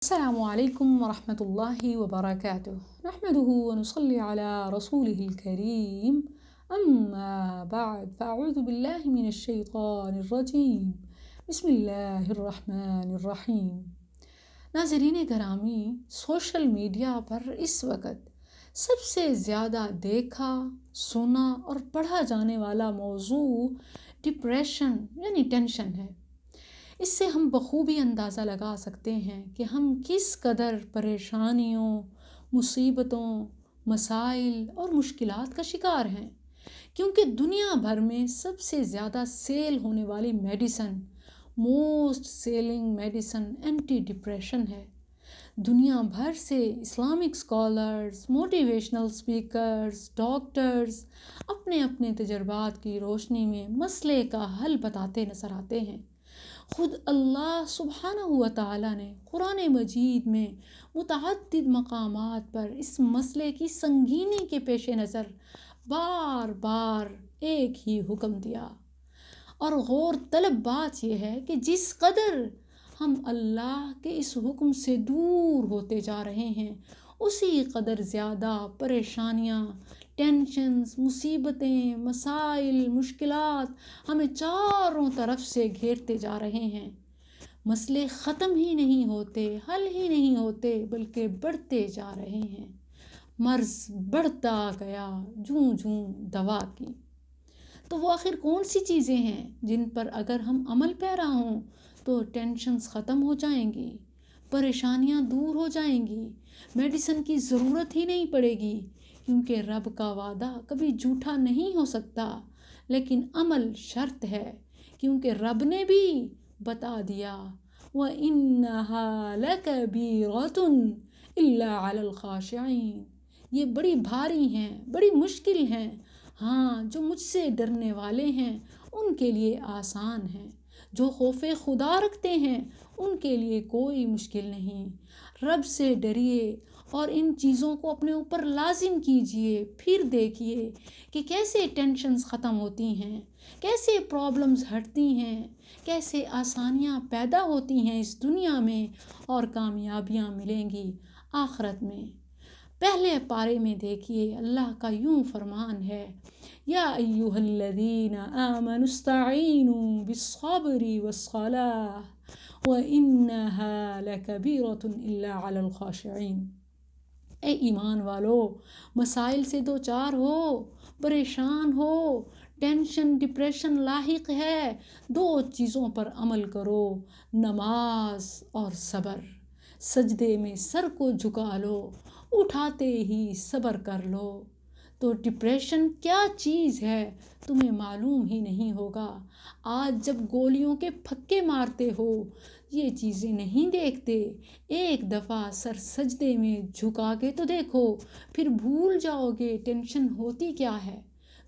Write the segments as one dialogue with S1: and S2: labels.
S1: السلام علیکم ورحمۃ اللہ وبرکاتہ نحمده ونصلي على رسوله الكريم اما بعد فاعوذ باللہ من الشیطان الرجیم بسم اللہ الرحمن الرحیم۔ ناظرین گرامی، سوشل میڈیا پر اس وقت سب سے زیادہ دیکھا، سنا اور پڑھا جانے والا موضوع ڈپریشن یعنی ٹینشن ہے۔ اس سے ہم بخوبی اندازہ لگا سکتے ہیں کہ ہم کس قدر پریشانیوں، مصیبتوں، مسائل اور مشکلات کا شکار ہیں، کیونکہ دنیا بھر میں سب سے زیادہ سیل ہونے والی medicine, most selling medicine anti depression ہے۔ دنیا بھر سے Islamic scholars, motivational speakers, doctors اپنے اپنے تجربات کی روشنی میں مسئلے کا حل بتاتے نظر آتے ہیں۔ خود اللہ سبحانہ و تعالیٰ نے قرآن مجید میں متعدد مقامات پر اس مسئلے کی سنگینی کے پیش نظر بار بار ایک ہی حکم دیا، اور غور طلب بات یہ ہے کہ جس قدر ہم اللہ کے اس حکم سے دور ہوتے جا رہے ہیں، اسی قدر زیادہ پریشانیاں، ٹینشنز، مصیبتیں، مسائل، مشکلات ہمیں چاروں طرف سے گھیرتے جا رہے ہیں۔ مسئلے ختم ہی نہیں ہوتے، حل ہی نہیں ہوتے، بلکہ بڑھتے جا رہے ہیں۔ مرض بڑھتا گیا جوں جوں دوا کی۔ تو وہ آخر کون سی چیزیں ہیں جن پر اگر ہم عمل پیرا ہوں تو ٹینشنز ختم ہو جائیں گی، پریشانیاں دور ہو جائیں گی، میڈیسن کی ضرورت ہی نہیں پڑے گی، کیونکہ رب کا وعدہ کبھی جھوٹا نہیں ہو سکتا، لیکن عمل شرط ہے، کیونکہ رب نے بھی بتا دیا وَإِنَّهَا لَكَبِيرَةٌ إِلَّا عَلَى الْخَاشِعِينَ۔ یہ بڑی بھاری ہیں، بڑی مشکل ہیں، ہاں جو مجھ سے ڈرنے والے ہیں ان کے لیے آسان ہیں، جو خوف خدا رکھتے ہیں ان کے لیے کوئی مشکل نہیں۔ رب سے ڈریے اور ان چیزوں کو اپنے اوپر لازم کیجئے، پھر دیکھیے کہ کیسے ٹینشنز ختم ہوتی ہیں، کیسے پرابلمز ہٹتی ہیں، کیسے آسانیاں پیدا ہوتی ہیں اس دنیا میں، اور کامیابیاں ملیں گی آخرت میں۔ پہلے پارے میں دیکھیے اللہ کا یوں فرمان ہے، یا ایھا الذین آمنوا استعینوا بالصبر والصلاۃ وَإِنَّهَا لَكَبِیرَةٌ إِلَّا عَلَى الْخَاشِعِينَ۔ اے ایمان والو، مسائل سے دوچار ہو، پریشان ہو، ٹینشن ڈپریشن لاحق ہے، دو چیزوں پر عمل کرو، نماز اور صبر۔ سجدے میں سر کو جھکا لو، اٹھاتے ہی صبر کر لو۔ تو ڈپریشن کیا چیز ہے تمہیں معلوم ہی نہیں ہوگا۔ آج جب گولیوں کے پھکے مارتے ہو، یہ چیزیں نہیں دیکھتے، ایک دفعہ سر سجدے میں جھکا کے تو دیکھو، پھر بھول جاؤ گے ٹینشن ہوتی کیا ہے۔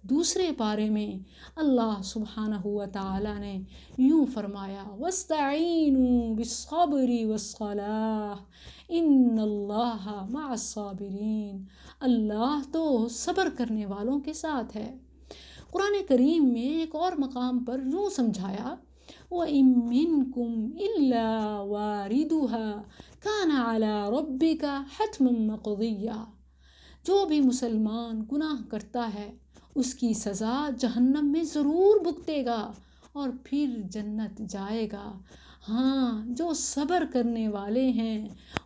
S1: دوسرے پارے میں اللہ سبحانہ و تعالیٰ نے یوں فرمایا، وَاسْتَعِینُوا بِالصَّبْرِ وَالصَّلَاةِ إِنَّ اللَّهَ مَعَ الصَّابِرِينَ۔ اللہ تو صبر کرنے والوں کے ساتھ ہے۔ قرآن کریم میں ایک اور مقام پر یوں سمجھایا، وَإِن مِّنكُمْ إِلَّا وَارِدُهَا كَانَ عَلَى رَبِّكَ حَتْمًا مَّقْضِيًّا۔ جو بھی مسلمان گناہ کرتا ہے اس کی سزا جہنم میں ضرور بھگتے گا اور پھر جنت جائے گا۔ ہاں جو صبر کرنے والے ہیں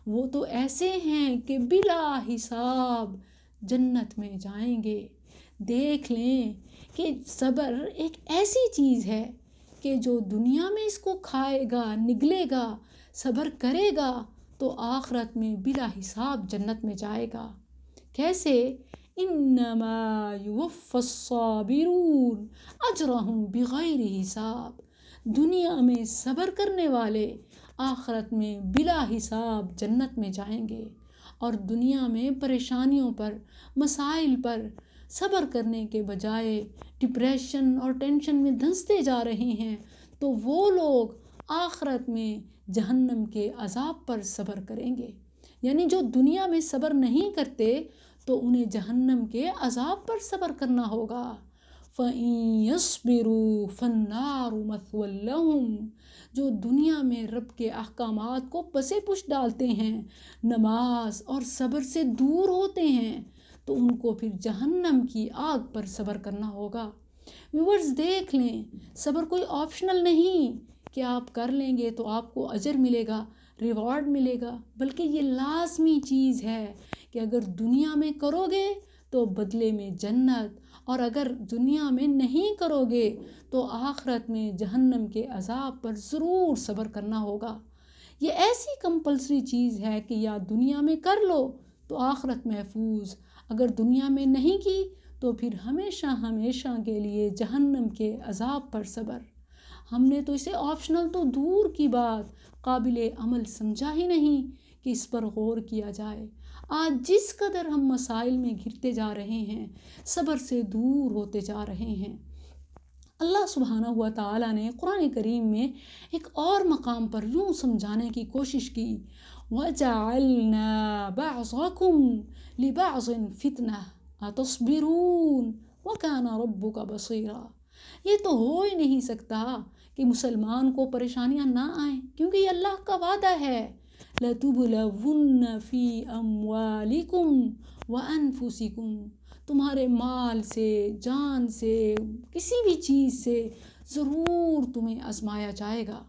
S1: وہ تو ایسے ہیں کہ بلا حساب جنت میں جائیں گے۔ دیکھ لیں کہ صبر ایک ایسی چیز ہے کہ جو دنیا میں اس کو کھائے گا، نگلے گا، صبر کرے گا تو آخرت میں بلا حساب جنت میں جائے گا۔ کیسے؟ انما یوفی الصابرون اجرہم بغیر حساب۔ دنیا میں صبر کرنے والے آخرت میں بلا حساب جنت میں جائیں گے، اور دنیا میں پریشانیوں پر، مسائل پر صبر کرنے کے بجائے ڈپریشن اور ٹینشن میں دھنستے جا رہے ہیں، تو وہ لوگ آخرت میں جہنم کے عذاب پر صبر کریں گے۔ یعنی جو دنیا میں صبر نہیں کرتے تو انہیں جہنم کے عذاب پر صبر کرنا ہوگا۔ فَإِن يَصْبِرُوا فَالنَّارُ مَثْوًى لَهُمْ، جو دنیا میں رب کے احکامات کو پسے پش ڈالتے ہیں، نماز اور صبر سے دور ہوتے ہیں، تو ان کو پھر جہنم کی آگ پر صبر کرنا ہوگا۔ ویورز دیکھ لیں، صبر کوئی آپشنل نہیں کہ آپ کر لیں گے تو آپ کو اجر ملے گا، ریوارڈ ملے گا، بلکہ یہ لازمی چیز ہے کہ اگر دنیا میں کرو گے تو بدلے میں جنت، اور اگر دنیا میں نہیں کرو گے تو آخرت میں جہنم کے عذاب پر ضرور صبر کرنا ہوگا۔ یہ ایسی کمپلسری چیز ہے کہ یا دنیا میں کر لو تو آخرت محفوظ، اگر دنیا میں نہیں کی تو پھر ہمیشہ ہمیشہ کے لیے جہنم کے عذاب پر صبر۔ ہم نے تو اسے آپشنل تو دور کی بات، قابل عمل سمجھا ہی نہیں کہ اس پر غور کیا جائے۔ آج جس قدر ہم مسائل میں گھرتے جا رہے ہیں، صبر سے دور ہوتے جا رہے ہیں۔ اللہ سبحانہ و تعالیٰ نے قرآن کریم میں ایک اور مقام پر یوں سمجھانے کی کوشش کی، وَجَعَلْنَا بَعْضَكُمْ لِبَعْضٍ فِتْنَةً أَتَصْبِرُونَ وَكَانَ رَبُّكَ بَصِيرًا۔ یہ تو ہو ہی نہیں سکتا کہ مسلمان کو پریشانیاں نہ آئیں، کیونکہ یہ اللہ کا وعدہ ہے، لَتُبْلَوُنَّ فِي أَمْوَالِكُمْ وَأَنفُسِكُمْ، تمہارے مال سے، جان سے، کسی بھی چیز سے ضرور تمہیں آزمایا جائے گا۔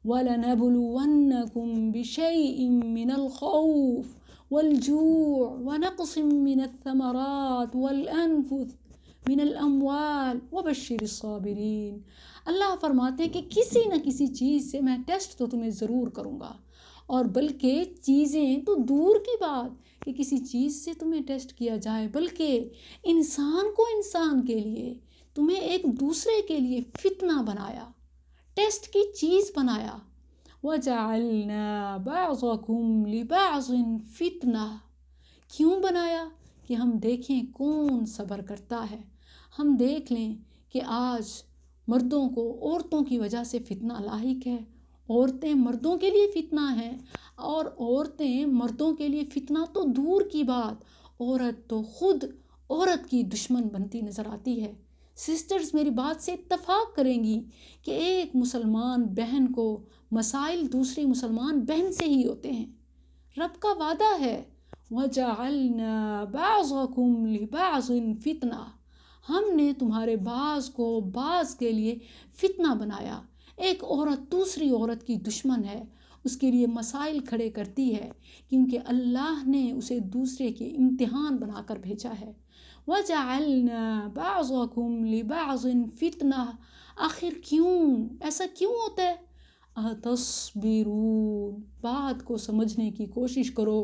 S1: وَلَنَبْلُوَنَّكُمْ بِشَيْءٍ مِّنَ الْخَوْفِ وَالْجُوعِ وَنَقْصٍ مِّنَ الثَّمَرَاتِ وَالْأَنفُسِ مِّنَ الْأَمْوَالِ وَبَشِّرِ الصَّابِرِينَ۔ اللہ فرماتے ہیں کہ کسی نہ کسی چیز سے میں ٹیسٹ تو تمہیں ضرور کروں گا، اور بلکہ چیزیں تو دور کی بات کہ کسی چیز سے تمہیں ٹیسٹ کیا جائے، بلکہ انسان کو انسان کے لیے، تمہیں ایک دوسرے کے لیے فتنہ بنایا، ٹیسٹ کی چیز بنایا۔ وَجَعَلْنَا بَعْضَكُمْ لِبَعْضٍ فِتْنَةً، کیوں بنایا؟ کہ ہم دیکھیں کون صبر کرتا ہے۔ ہم دیکھ لیں کہ آج مردوں کو عورتوں کی وجہ سے فتنہ لاحق ہے، عورتیں مردوں کے لیے فتنہ ہیں، اور عورتیں مردوں کے لیے فتنہ تو دور کی بات، عورت تو خود عورت کی دشمن بنتی نظر آتی ہے۔ سسٹرز میری بات سے اتفاق کریں گی کہ ایک مسلمان بہن کو مسائل دوسری مسلمان بہن سے ہی ہوتے ہیں۔ رب کا وعدہ ہے، وَجَعَلْنَا بَعْضَكُمْ لِبَعْضٍ فِتْنَةً، ہم نے تمہارے بعض کو بعض کے لیے فتنہ بنایا۔ ایک عورت دوسری عورت کی دشمن ہے، اس کے لیے مسائل کھڑے کرتی ہے، کیونکہ اللہ نے اسے دوسرے کے امتحان بنا کر بھیجا ہے۔ وَجَعَلْنَا بَعْضَكُمْ لِبَعْضٍ فِتْنَةً، آخر کیوں ایسا کیوں ہوتا ہے؟ أَتَصْبِرُونَ، بات کو سمجھنے کی کوشش کرو۔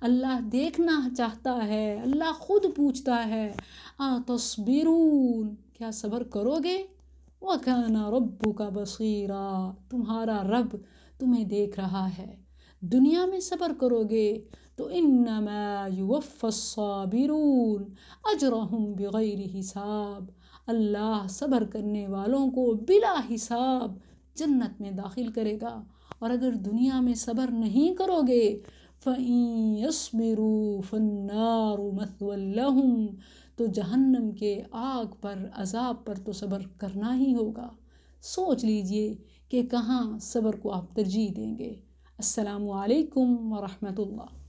S1: اللہ دیکھنا چاہتا ہے، اللہ خود پوچھتا ہے، أَتَصْبِرُونَ، کیا صبر کرو گے؟ وَكَانَ رَبُّكَ بَصِيرًا، تمہارا رب تمہیں دیکھ رہا ہے۔ دنیا میں صبر کرو گے تو إِنَّمَا يُوَفَّى الصَّابِرُونَ أَجْرَهُمْ بِغَيْرِ حساب، اللہ صبر کرنے والوں کو بلا حساب جنت میں داخل کرے گا۔ اور اگر دنیا میں صبر نہیں کرو گے، فَإِن يَصْبِرُوا فَالنَّارُ مَثْوًى لَهُمْ، تو جہنم کے آگ پر، عذاب پر تو صبر کرنا ہی ہوگا۔ سوچ لیجئے کہ کہاں صبر کو آپ ترجیح دیں گے۔ السلام علیکم ورحمۃ اللہ۔